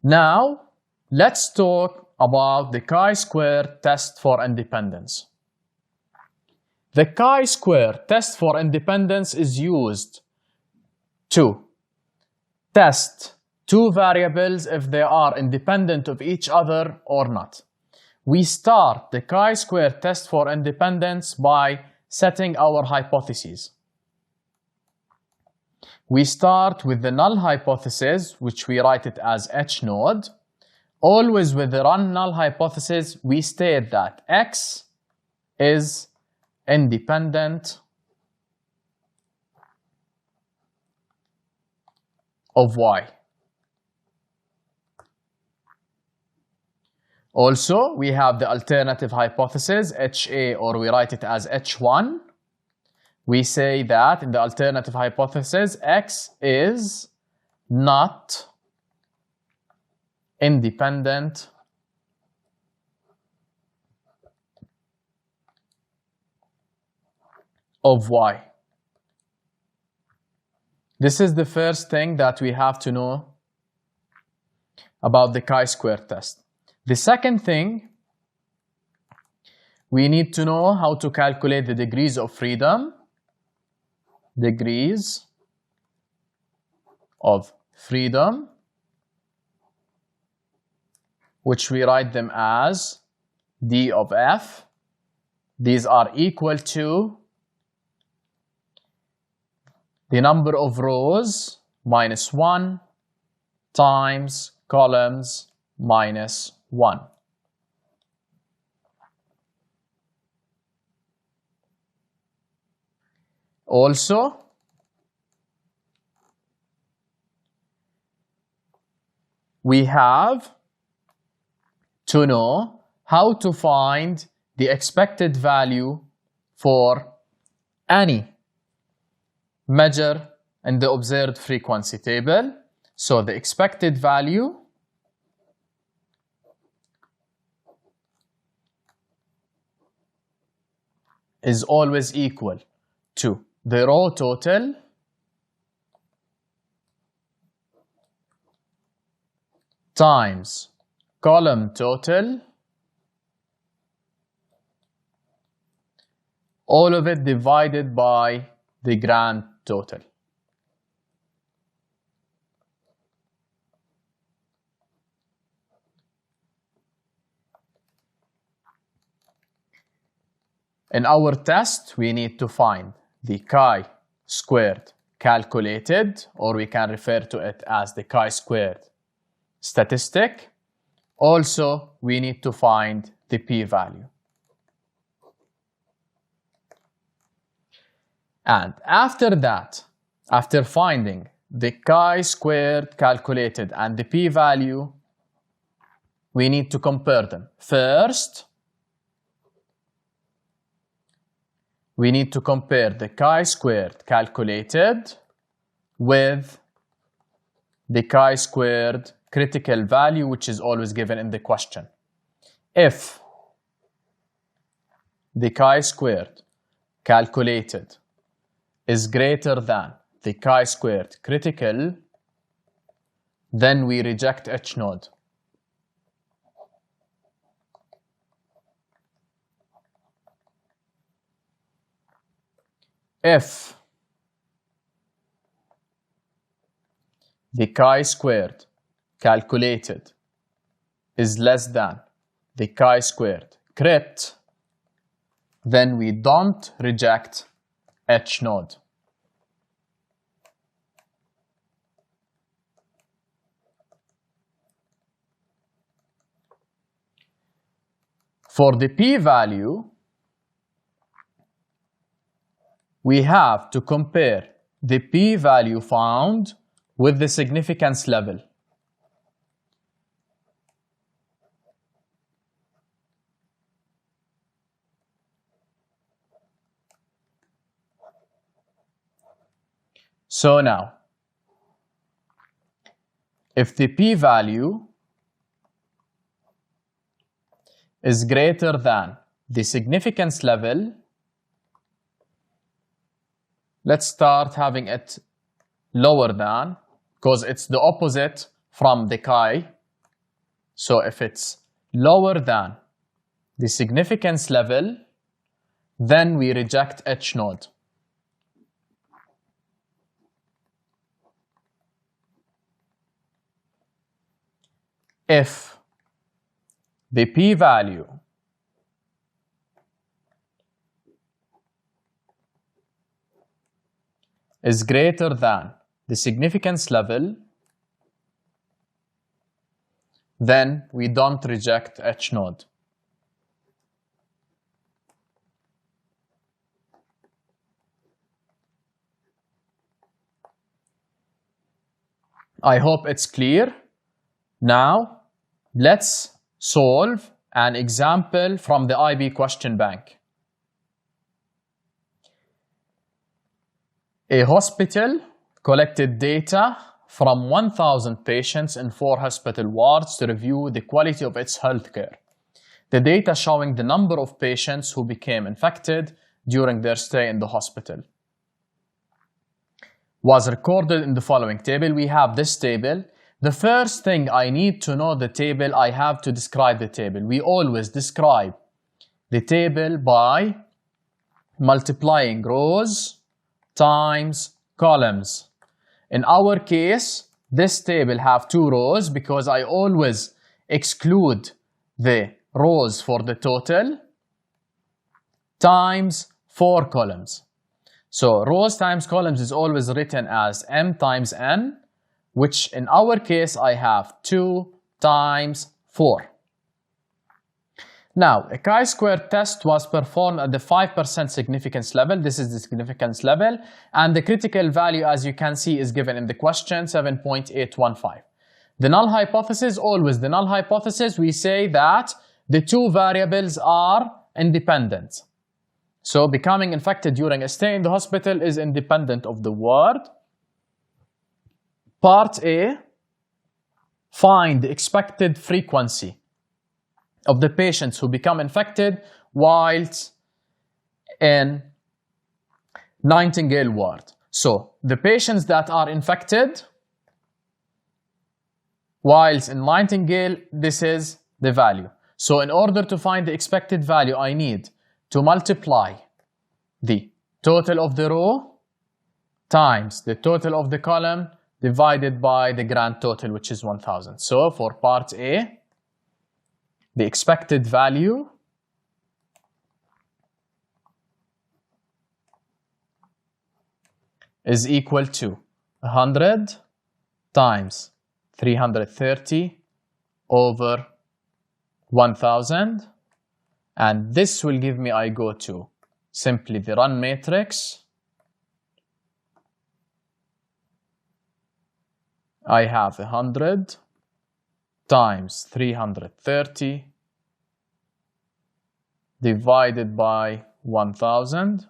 Now, let's talk about the chi-square test for independence. The chi-square test for independence is used to test two variables if they are independent of each other or not. We start the chi-square test for independence by setting our hypotheses. We start with the null hypothesis, which we write it as H node. Always with the null hypothesis, we state that X is independent of Y. Also, we have the alternative hypothesis, HA, or we write it as H1. We say that in the alternative hypothesis, X is not independent of Y. This is the first thing that we have to know about the chi-square test. The second thing, we need to know how to calculate the degrees of freedom. Degrees of freedom, which we write them as D of F. These are equal to the number of rows minus 1 times columns minus 1. Also, we have to know how to find the expected value for any measure in the observed frequency table. So the expected value is always equal to the row total times column total, all of it divided by the grand total. In our test, we need to find the chi-squared calculated, or we can refer to it as the chi-squared statistic. Also, we need to find the p-value. And after that, after finding the chi-squared calculated and the p-value, we need to compare them. First, we need to compare the chi-squared calculated with the chi-squared critical value, which is always given in the question. If the chi-squared calculated is greater than the chi-squared critical, then we reject H node. If the chi-squared calculated is less than the chi-squared crit, then we don't reject H node. For the p-value, we have to compare the p-value found with the significance level. So now, if the p-value is greater than the significance level, let's start having it lower than, because it's the opposite from the chi, So if it's lower than the significance level, then we reject each node. If the p-value is greater than the significance level, then we don't reject each node. I hope it's clear. Now, let's solve an example from the IB question bank. A hospital collected data from 1,000 patients in 4 hospital wards to review the quality of its healthcare. The data showing the number of patients who became infected during their stay in the hospital was recorded in the following table. We have this table. The first thing I need to know the table, I have to describe the table. We always describe the table by multiplying rows times columns. In our case, this table have 2 rows because I always exclude the rows for the total times 4 columns. So rows times columns is always written as m times n, which in our case I have 2 times 4. Now, a chi-square test was performed at the 5% significance level. This is the significance level. And the critical value, as you can see, is given in the question, 7.815. The null hypothesis, always the null hypothesis, we say that the 2 variables are independent. So becoming infected during a stay in the hospital is independent of the word. Part A, find the expected frequency of the patients who become infected whilst in Nightingale ward. So the patients that are infected whilst in Nightingale, this is the value. So in order to find the expected value, I need to multiply the total of the row times the total of the column divided by the grand total, which is 1,000. So for part A, the expected value is equal to 100 times 330 over 1,000. And this will give me, I go to simply the run matrix. I have 100 times 330 divided by 1,000.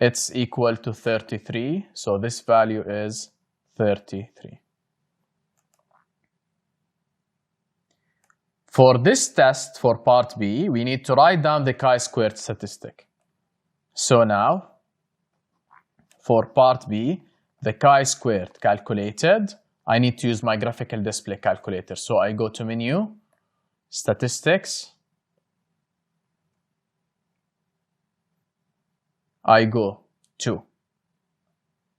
It's equal to 33. So this value is 33. For this test, for part B, we need to write down the chi-squared statistic. So now, for part B, the chi-squared calculated, I need to use my graphical display calculator. So I go to menu, statistics. I go to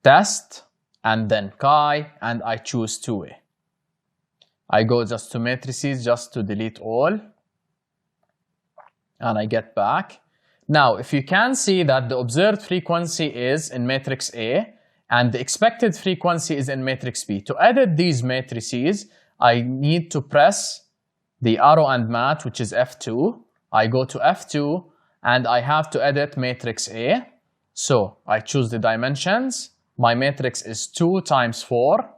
test and then chi, and I choose 2A. I go just to matrices just to delete all, and I get back. Now, if you can see that the observed frequency is in matrix A and the expected frequency is in matrix B. To edit these matrices, I need to press the arrow and mat, which is F2. I go to F2 and I have to edit matrix A. So I choose the dimensions. My matrix is 2 times 4.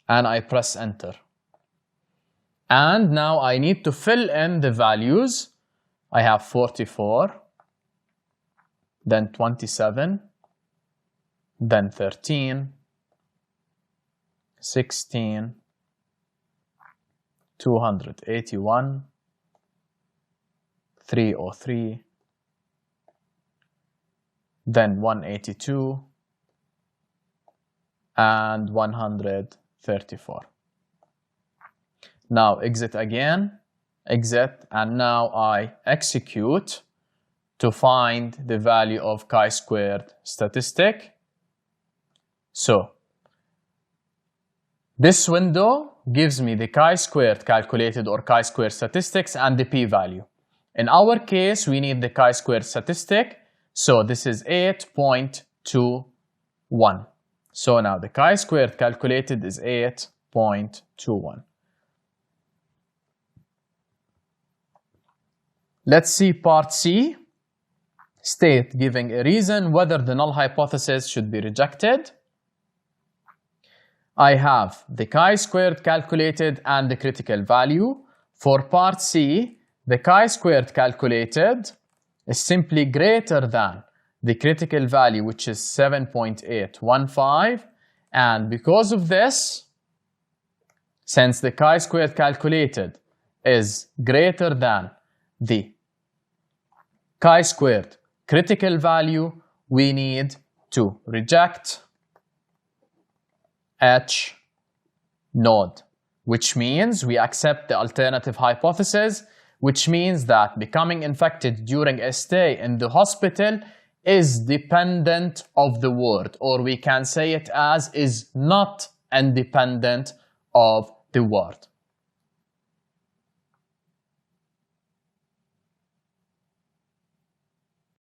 And I press enter. And now I need to fill in the values. I have 44, then 27, then 13, 16, 281, 303, then 182, and 100. 34. Now exit again, exit, and now I execute to find the value of chi-squared statistic. So this window gives me the chi-squared calculated or chi-squared statistics and the p-value. In our case, we need the chi-squared statistic. So this is 8.21. So now the chi-squared calculated is 8.21. Let's see part C. State giving a reason whether the null hypothesis should be rejected. I have the chi-squared calculated and the critical value. For part C, the chi-squared calculated is simply greater than the critical value, which is 7.815. And because of this, since the chi-squared calculated is greater than the chi-squared critical value, we need to reject H node, which means we accept the alternative hypothesis, which means that becoming infected during a stay in the hospital is dependent of the word, or we can say it as is not independent of the word.